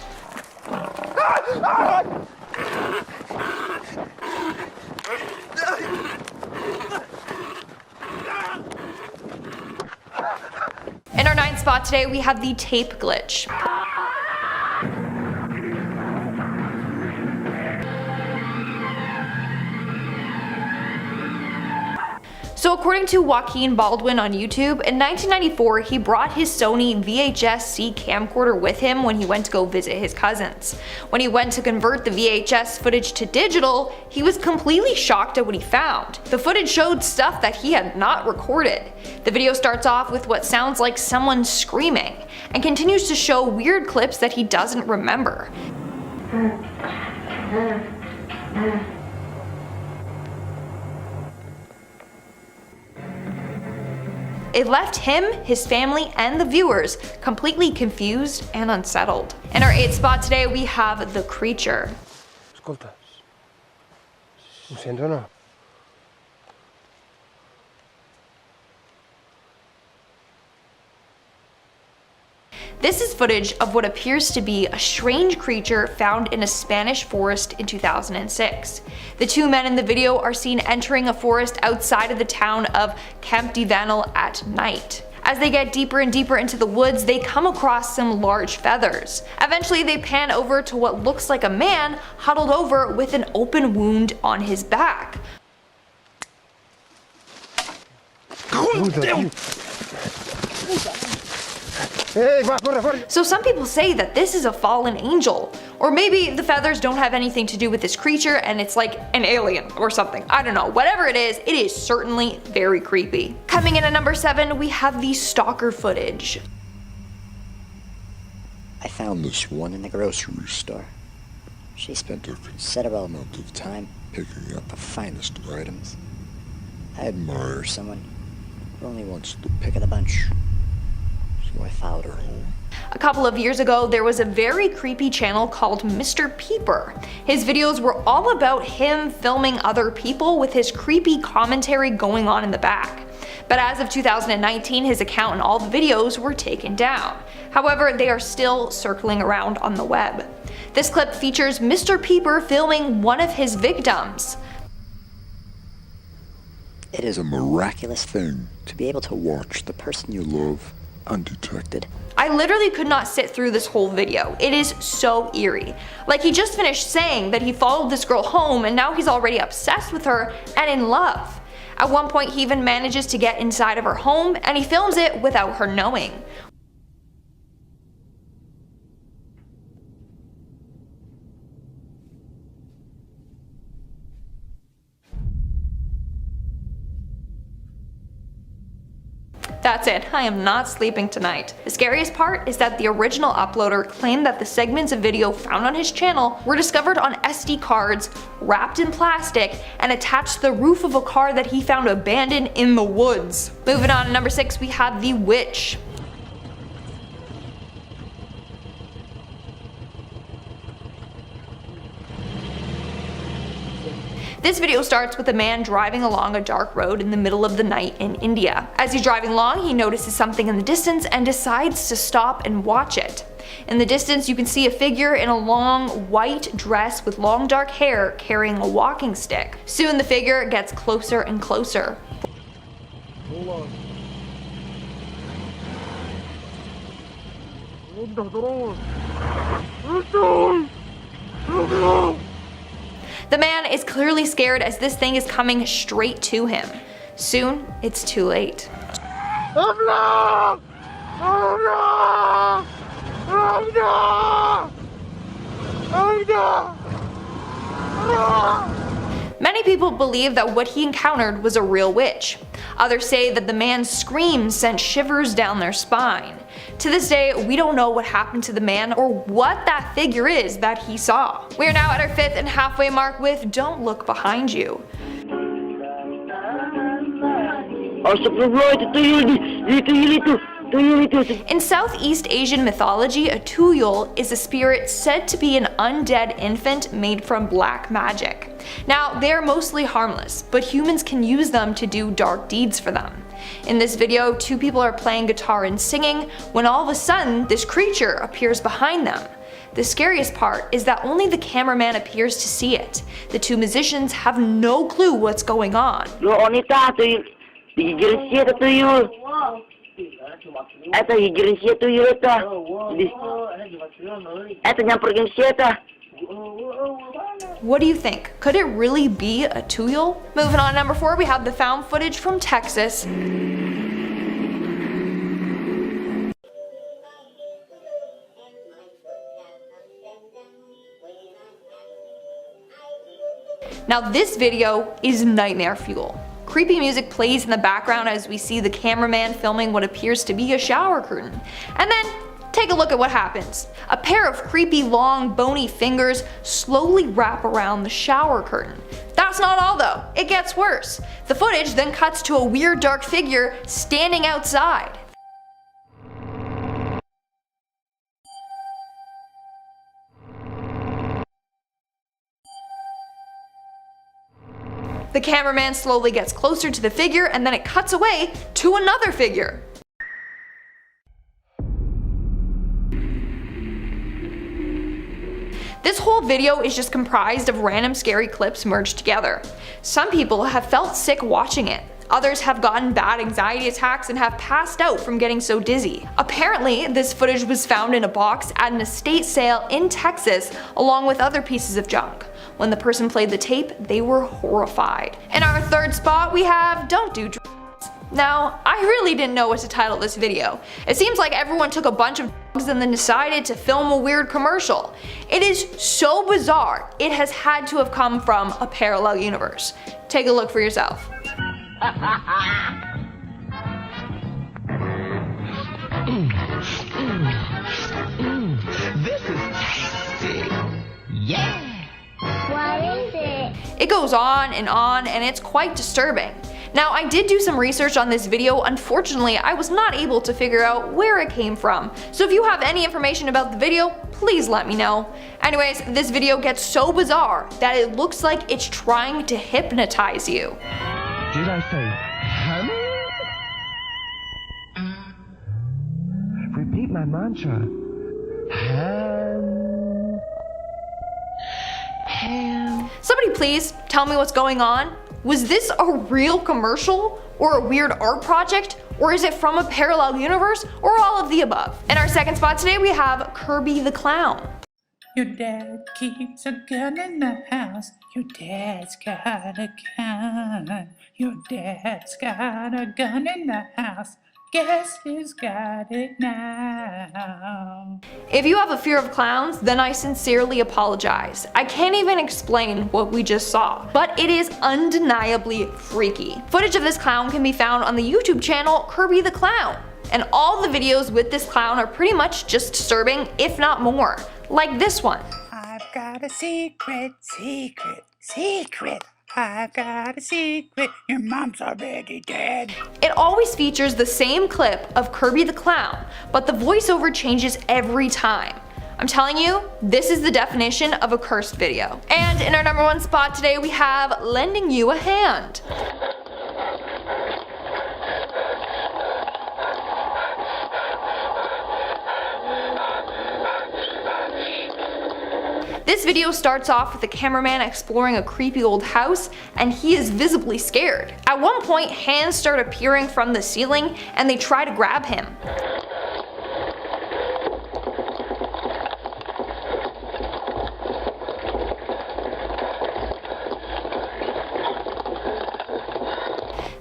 In our 9th spot today, we have the tape glitch. So according to Joaquin Baldwin on YouTube, in 1994 he brought his Sony VHS-C camcorder with him when he went to go visit his cousins. When he went to convert the VHS footage to digital, he was completely shocked at what he found. The footage showed stuff that he had not recorded. The video starts off with what sounds like someone screaming, and continues to show weird clips that he doesn't remember. It left him, his family, and the viewers completely confused and unsettled. In our 8th spot today, we have The Creature.
Ascolta. Mi sento o no?
This is footage of what appears to be a strange creature found in a Spanish forest in 2006. The 2 men in the video are seen entering a forest outside of the town of Campdevànol at night. As they get deeper and deeper into the woods, they come across some large feathers. Eventually they pan over to what looks like a man huddled over with an open wound on his back. So some people say that this is a fallen angel, or maybe the feathers don't have anything to do with this creature and it's like an alien or something. I don't know. Whatever it is certainly very creepy. Coming in at number 7, we have the stalker footage.
I found this one in the grocery store. She spent a considerable amount of time picking up the finest of items. I admire someone who only wants to pick at a bunch. So I followed her home.
A couple of years ago, there was a very creepy channel called Mr. Peeper. His videos were all about him filming other people with his creepy commentary going on in the back. But as of 2019, his account and all the videos were taken down. However, they are still circling around on the web. This clip features Mr. Peeper filming one of his victims.
It is a miraculous thing to be able to watch the person you love undetected.
I literally could not sit through this whole video. It is so eerie. Like, he just finished saying that he followed this girl home and now he's already obsessed with her and in love. At one point, he even manages to get inside of her home and he films it without her knowing. That's it, I am not sleeping tonight. The scariest part is that the original uploader claimed that the segments of video found on his channel were discovered on SD cards, wrapped in plastic, and attached to the roof of a car that he found abandoned in the woods. Moving on to number 6, we have The Witch. This video starts with a man driving along a dark road in the middle of the night in India. As he's driving along, he notices something in the distance and decides to stop and watch it. In the distance, you can see a figure in a long white dress with long dark hair carrying a walking stick. Soon the figure gets closer and closer.
Hold on.
The man is clearly scared as this thing is coming straight to him. Soon, it's too late.
Oh no! Oh no! Oh no! Oh no! Oh!
Many people believe that what he encountered was a real witch. Others say that the man's screams sent shivers down their spine. To this day, we don't know what happened to the man or what that figure is that he saw. We are now at our 5th and halfway mark with Don't Look Behind You. In Southeast Asian mythology, a tuyul is a spirit said to be an undead infant made from black magic. Now, they are mostly harmless, but humans can use them to do dark deeds for them. In this video, 2 people are playing guitar and singing when all of a sudden this creature appears behind them. The scariest part is that only the cameraman appears to see it. The 2 musicians have no clue what's going on. What do you think? Could it really be a tuyul? Moving on to number 4, we have the found footage from Texas. Now this video is nightmare fuel. Creepy music plays in the background as we see the cameraman filming what appears to be a shower curtain. And then take a look at what happens. A pair of creepy long bony fingers slowly wrap around the shower curtain. That's not all though, it gets worse. The footage then cuts to a weird dark figure standing outside. The cameraman slowly gets closer to the figure and then it cuts away to another figure. This whole video is just comprised of random scary clips merged together. Some people have felt sick watching it. Others have gotten bad anxiety attacks and have passed out from getting so dizzy. Apparently, this footage was found in a box at an estate sale in Texas along with other pieces of junk. When the person played the tape, they were horrified. In our 3rd spot, we have Don't Do Drugs. Now, I really didn't know what to title this video. It seems like everyone took a bunch of drugs and then decided to film a weird commercial. It is so bizarre, it has had to have come from a parallel universe. Take a look for yourself.
This is tasty. Yeah. What is it?
It goes on, and it's quite disturbing. Now, I did do some research on this video. Unfortunately, I was not able to figure out where it came from. So if you have any information about the video, please let me know. Anyways, this video gets so bizarre that it looks like it's trying to hypnotize you.
Did I say ham? Repeat my mantra. Ham. Ham.
Somebody please tell me what's going on. Was this a real commercial? Or a weird art project? Or is it from a parallel universe? Or all of the above? In our second spot today, we have Kirby the Clown.
Your dad keeps a gun in the house. Your dad's got a gun. Your dad's got a gun in the house. Guess who's got it now?
If you have a fear of clowns, then I sincerely apologize. I can't even explain what we just saw, but it is undeniably freaky. Footage of this clown can be found on the YouTube channel Kirby the Clown, and all the videos with this clown are pretty much just disturbing, if not more, like this one.
I've got a secret, secret, secret. I've got a secret, your mom's already dead.
It always features the same clip of Kirby the Clown, but the voiceover changes every time. I'm telling you, this is the definition of a cursed video. And in our number one spot today, we have Lending You a Hand. This video starts off with the cameraman exploring a creepy old house, and he is visibly scared. At one point, hands start appearing from the ceiling, and they try to grab him.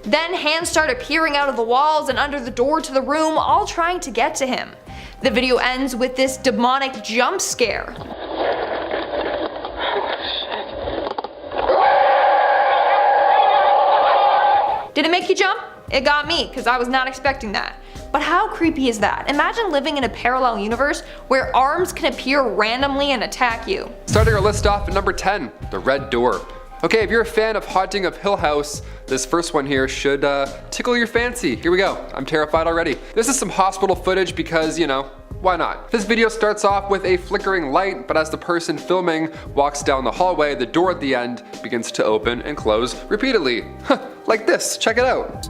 Then hands start appearing out of the walls and under the door to the room, all trying to get to him. The video ends with this demonic jump scare. Did it make you jump? It got me, because I was not expecting that. But how creepy is that? Imagine living in a parallel universe where arms can appear randomly and attack you.
Starting our list off at number 10, The Red Door. Okay, if you're a fan of Haunting of Hill House, this first one here should tickle your fancy. Here we go. I'm terrified already. This is some hospital footage because, you know, why not? This video starts off with a flickering light, but as the person filming walks down the hallway, the door at the end begins to open and close repeatedly. Like this, check it out.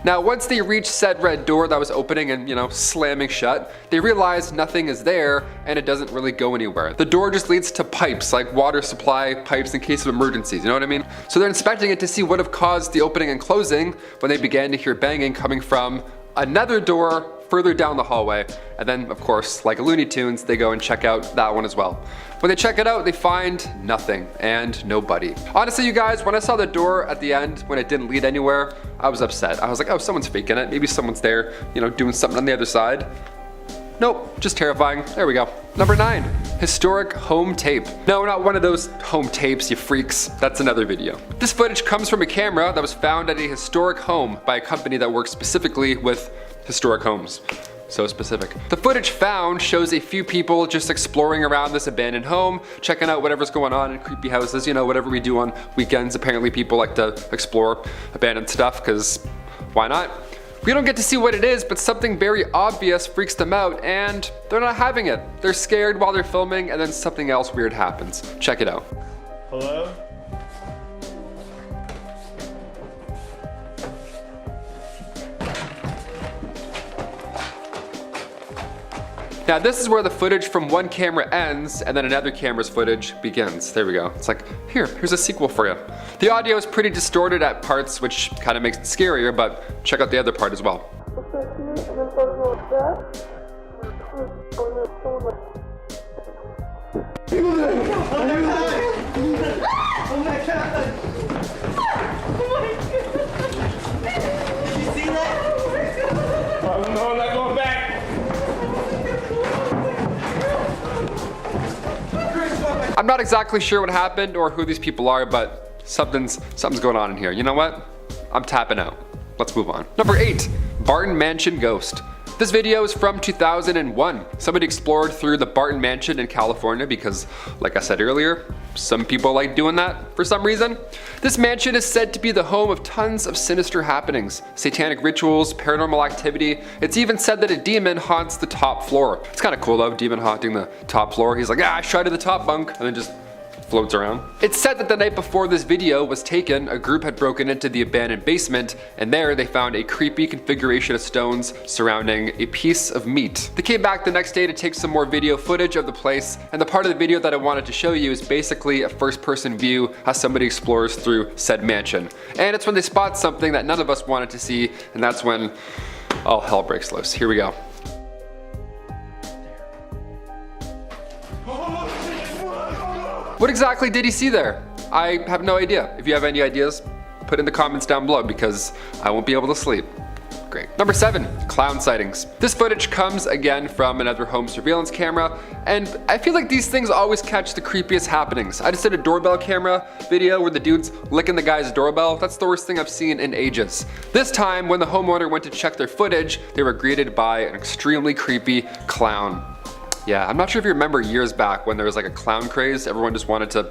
Now, once they reach said red door that was opening and, you know, slamming shut, they realize nothing is there and it doesn't really go anywhere. The door just leads to pipes, like water supply pipes in case of emergencies, you know what I mean? So they're inspecting it to see what have caused the opening and closing when they began to hear banging coming from another door further down the hallway. And then, of course, like Looney Tunes, they go and check out that one as well. When they check it out, they find nothing and nobody. Honestly, you guys, when I saw the door at the end, when it didn't lead anywhere, I was upset. I was like, oh, someone's faking it. Maybe someone's there, you know, doing something on the other side. Nope, just terrifying. There we go. Number 9, historic home tape. No, not one of those home tapes, you freaks. That's another video. This footage comes from a camera that was found at a historic home by a company that works specifically with historic homes. So specific. The footage found shows a few people just exploring around this abandoned home, checking out whatever's going on in creepy houses, you know, whatever we do on weekends. Apparently people like to explore abandoned stuff, because why not? We don't get to see what it is, but something very obvious freaks them out and they're not having it. They're scared while they're filming and then something else weird happens. Check it out.
Hello?
Now this is where the footage from one camera ends and then another camera's footage begins. There we go. It's like, here's a sequel for you. The audio is pretty distorted at parts, which kind of makes it scarier, but check out the other part as well.
Oh my god! Did you see that?
Oh no, I'm not going back.
I'm not exactly sure what happened or who these people are, but something's going on in here. You know what? I'm tapping out. Let's move on. Number 8, Barton Mansion Ghost. This video is from 2001. Somebody explored through the Barton Mansion in California because, like I said earlier, some people like doing that for some reason. This mansion is said to be the home of tons of sinister happenings, satanic rituals, paranormal activity. It's even said that a demon haunts the top floor. It's kind of cool though, demon haunting the top floor. He's like, I shot to the top bunk, and then just floats around. It's said that the night before this video was taken, a group had broken into the abandoned basement, and there they found a creepy configuration of stones surrounding a piece of meat. They came back the next day to take some more video footage of the place, and the part of the video that I wanted to show you is basically a first-person view as somebody explores through said mansion. And it's when they spot something that none of us wanted to see, and that's when all hell breaks loose. Here we go. What exactly did he see there? I have no idea. If you have any ideas, put in the comments down below because I won't be able to sleep. Great. Number 7, clown sightings. This footage comes again from another home surveillance camera, and I feel like these things always catch the creepiest happenings. I just did a doorbell camera video where the dude's licking the guy's doorbell. That's the worst thing I've seen in ages. This time, when the homeowner went to check their footage, they were greeted by an extremely creepy clown. Yeah, I'm not sure if you remember years back when there was like a clown craze. Everyone just wanted to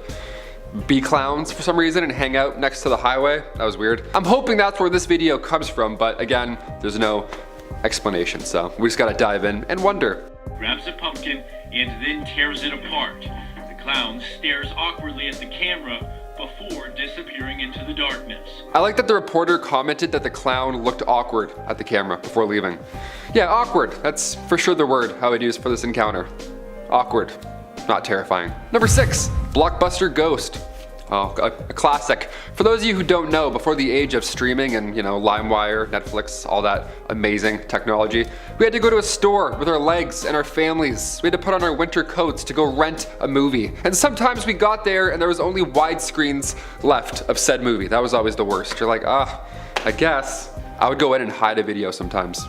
be clowns for some reason and hang out next to the highway. That was weird. I'm hoping that's where this video comes from, but again, there's no explanation, so we just gotta dive in and wonder.
Grabs a pumpkin and then tears it apart. The clown stares awkwardly at the camera before disappearing into the darkness.
I like that the reporter commented that the clown looked awkward at the camera before leaving. Yeah, awkward. That's for sure the word I would use for this encounter. Awkward. Not terrifying. Number 6, Blockbuster Ghost. Oh, a classic. For those of you who don't know, before the age of streaming and, LimeWire, Netflix, all that amazing technology, we had to go to a store with our legs and our families. We had to put on our winter coats to go rent a movie. And sometimes we got there and there was only widescreens left of said movie. That was always the worst. You're like, I guess. I would go in and hide a video sometimes,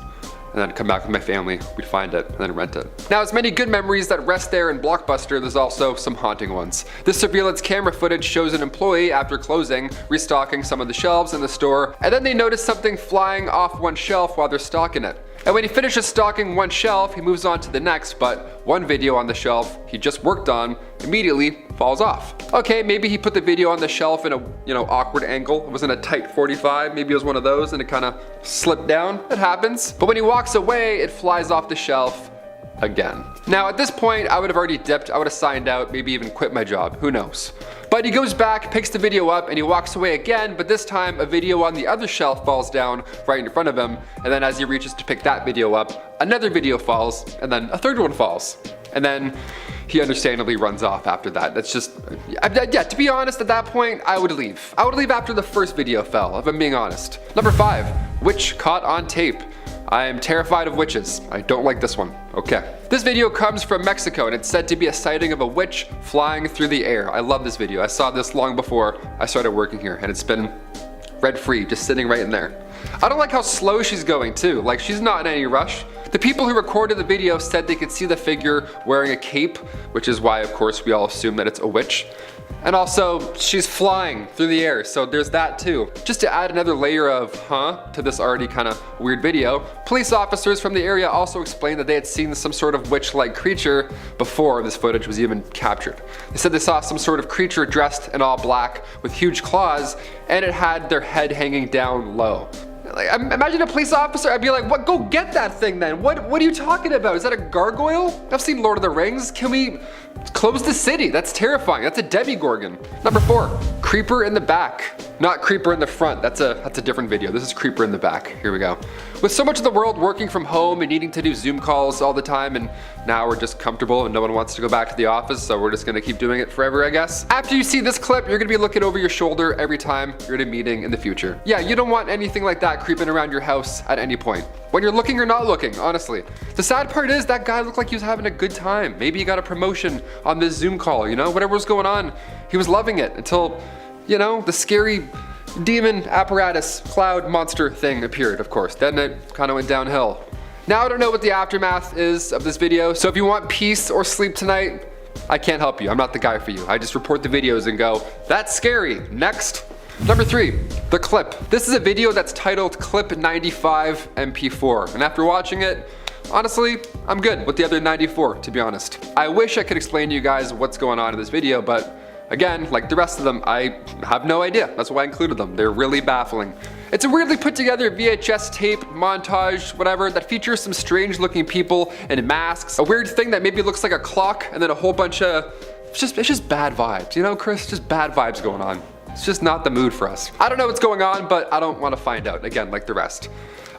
and then come back with my family, we'd find it, and then rent it. Now, as many good memories that rest there in Blockbuster, there's also some haunting ones. This surveillance camera footage shows an employee, after closing, restocking some of the shelves in the store, and then they notice something flying off one shelf while they're stocking it. And when he finishes stocking one shelf, he moves on to the next, but one video on the shelf he just worked on immediately falls off. Okay, maybe he put the video on the shelf in a, awkward angle. It wasn't a tight 45, maybe it was one of those and it kind of slipped down. It happens. But when he walks away, it flies off the shelf again. Now, at this point, I would have already dipped, I would have signed out, maybe even quit my job, who knows. But he goes back, picks the video up, and he walks away again, but this time a video on the other shelf falls down right in front of him, and then as he reaches to pick that video up, another video falls, and then a third one falls. And then he understandably runs off after that. That's just, yeah, to be honest, at that point, I would leave. I would leave after the first video fell, if I'm being honest. Number 5, witch caught on tape. I am terrified of witches. I don't like this one. Okay. This video comes from Mexico and it's said to be a sighting of a witch flying through the air. I love this video. I saw this long before I started working here and it's been rent-free, just sitting right in there. I don't like how slow she's going too. Like, she's not in any rush. The people who recorded the video said they could see the figure wearing a cape, which is why, of course, we all assume that it's a witch. And also, she's flying through the air, so there's that too. Just to add another layer of to this already kind of weird video, police officers from the area also explained that they had seen some sort of witch-like creature before this footage was even captured. They said they saw some sort of creature dressed in all black with huge claws, and it had their head hanging down low. Like, imagine a police officer, I'd be like, what? Go get that thing then. What are you talking about? Is that a gargoyle? I've seen Lord of the Rings. Can we close the city? That's terrifying. That's a Demigorgon. Number 4, creeper in the back. Not creeper in the front. That's a different video. This is creeper in the back. Here we go. With so much of the world working from home and needing to do Zoom calls all the time, and now we're just comfortable and no one wants to go back to the office, so we're just gonna keep doing it forever, I guess. After you see this clip, you're gonna be looking over your shoulder every time you're at a meeting in the future. Yeah, you don't want anything like that creeping around your house at any point. When you're looking or not looking, honestly. The sad part is that guy looked like he was having a good time. Maybe he got a promotion on this Zoom call, whatever was going on. He was loving it until, the scary demon apparatus cloud monster thing appeared, of course. Then it kind of went downhill. Now I don't know what the aftermath is of this video, so if you want peace or sleep tonight, I can't help you. I'm not the guy for you. I just report the videos and go, that's scary, next. Number 3, the clip. This is a video that's titled Clip 95 MP4, and after watching it, honestly, I'm good with the other 94, to be honest. I wish I could explain to you guys what's going on in this video, but Again, like the rest of them, I have no idea. That's why I included them. They're really baffling. It's a weirdly put together VHS tape, montage, whatever, that features some strange looking people in masks. A weird thing that maybe looks like a clock, and then a whole bunch of, it's just bad vibes. You know, Chris, just bad vibes going on. It's just not the mood for us. I don't know what's going on, but I don't want to find out, again, like the rest.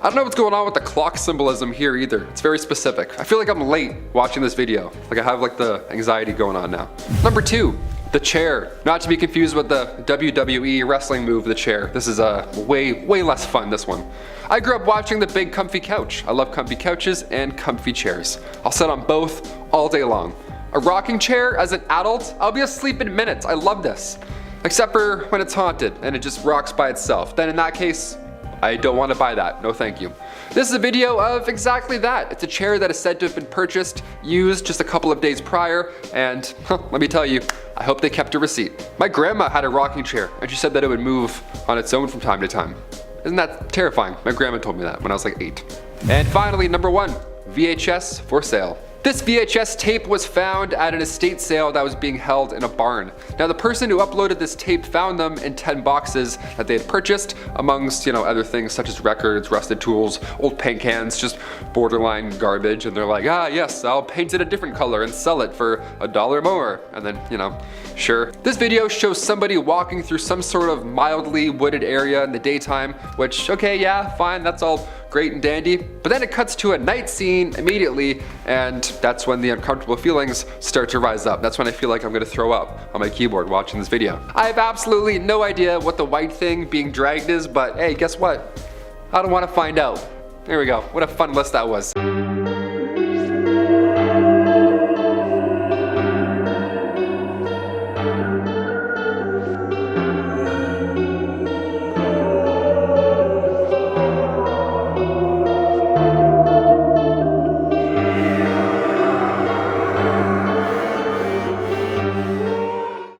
I don't know what's going on with the clock symbolism here either. It's very specific. I feel like I'm late watching this video. Like I have like the anxiety going on now. Number 2. The chair. Not to be confused with the WWE wrestling move, the chair. This is way less fun, this one. I grew up watching the big comfy couch. I love comfy couches and comfy chairs. I'll sit on both all day long. A rocking chair as an adult, I'll be asleep in minutes. I love this. Except for when it's haunted and it just rocks by itself. Then in that case, I don't want to buy that. No thank you. This is a video of exactly that. It's a chair that is said to have been purchased, used just a couple of days prior, and let me tell you, I hope they kept a receipt. My grandma had a rocking chair, and she said that it would move on its own from time to time. Isn't that terrifying? My grandma told me that when I was like 8. And finally, number 1, VHS for sale. This VHS tape was found at an estate sale that was being held in a barn. Now the person who uploaded this tape found them in 10 boxes that they had purchased, amongst, you know, other things such as records, rusted tools, old paint cans, just borderline garbage, and they're like, ah yes, I'll paint it a different color and sell it for $1 more. And then, you know, sure. This video shows somebody walking through some sort of mildly wooded area in the daytime, which, okay, yeah, fine, that's all great and dandy, but then it cuts to a night scene immediately, and that's when the uncomfortable feelings start to rise up. That's when I feel like I'm gonna throw up on my keyboard watching this video. I have absolutely no idea what the white thing being dragged is, but hey, guess what? I don't want to find out. There we go. What a fun list that was.